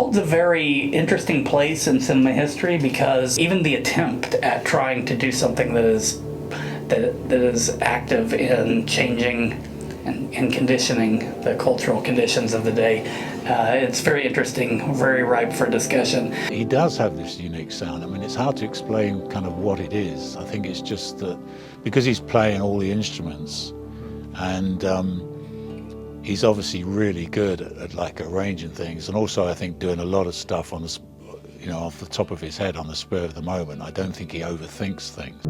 holds a very interesting place in cinema history because even the attempt at trying to do something that is active in changing and conditioning the cultural conditions of the day, it's very interesting, very ripe for discussion. He does have this unique sound. I mean, it's hard to explain kind of what it is. I think it's just that because he's playing all the instruments, and he's obviously really good at like arranging things, and also I think doing a lot of stuff on the, off the top of his head on the spur of the moment. I don't think he overthinks things.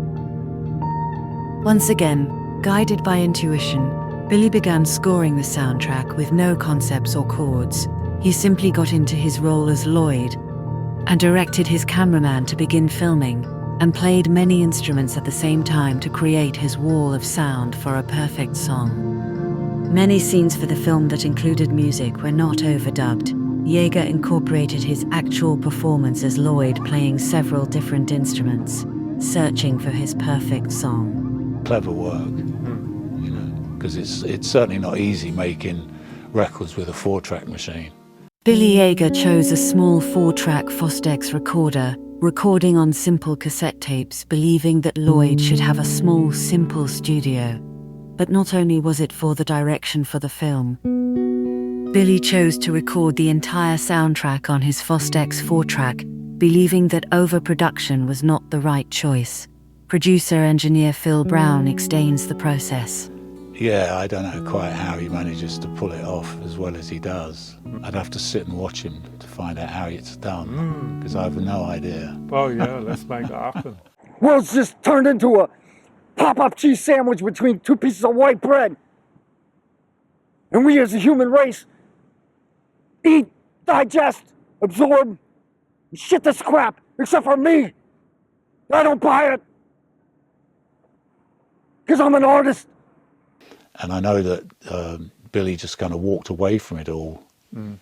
Once again, guided by intuition, Billy began scoring the soundtrack with no concepts or chords. He simply got into his role as Lloyd and directed his cameraman to begin filming, and played many instruments at the same time to create his wall of sound for a perfect song. Many scenes for the film that included music were not overdubbed. Yeager incorporated his actual performance as Lloyd playing several different instruments, searching for his perfect song. Clever work, because it's certainly not easy making records with a 4-track machine. Billy Yeager chose a small 4-track Fostex recorder, recording on simple cassette tapes, believing that Lloyd should have a small, simple studio. But not only was it for the direction for the film, Billy chose to record the entire soundtrack on his Fostex 4-track, believing that overproduction was not the right choice. Producer-engineer Phil Brown explains the process. Yeah, I don't know quite how he manages to pull it off as well as he does. I'd have to sit and watch him to find out how it's done, because I have no idea. Well, yeah, let's make that happen. World's just turned into a pop-up cheese sandwich between 2 pieces of white bread. And we as a human race eat, digest, absorb, shit the scrap, except for me. I don't buy it. Because I'm an artist. And I know that Billy just kind of walked away from it all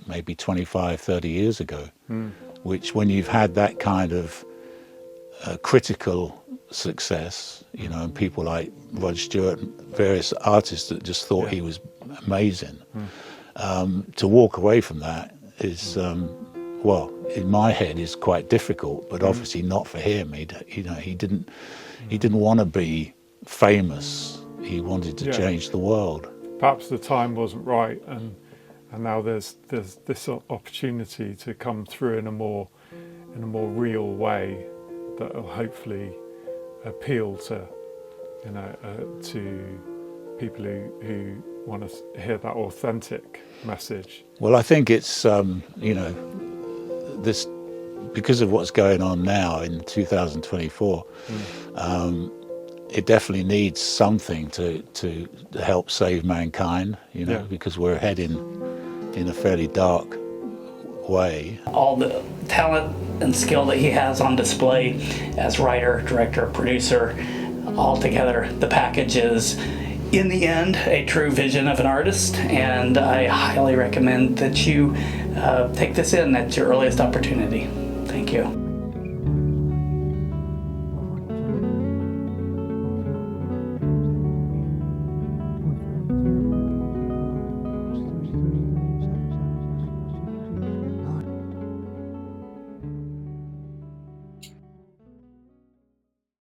maybe 25, 30 years ago, which when you've had that kind of critical success, and people like Rod Stewart and various artists that just thought he was amazing, to walk away from that is, well, in my head is quite difficult, but obviously not for him. He didn't want to be famous. He wanted to change the world. Perhaps the time wasn't right, and now there's this opportunity to come through in a more real way that will hopefully appeal to to people who want to hear that authentic message. Well, I think it's this, because of what's going on now in 2024. It definitely needs something to help save mankind, because we're heading in a fairly dark way. All the talent and skill that he has on display as writer, director, producer, all together, the package is, in the end, a true vision of an artist, and I highly recommend that you take this in at your earliest opportunity. Thank you.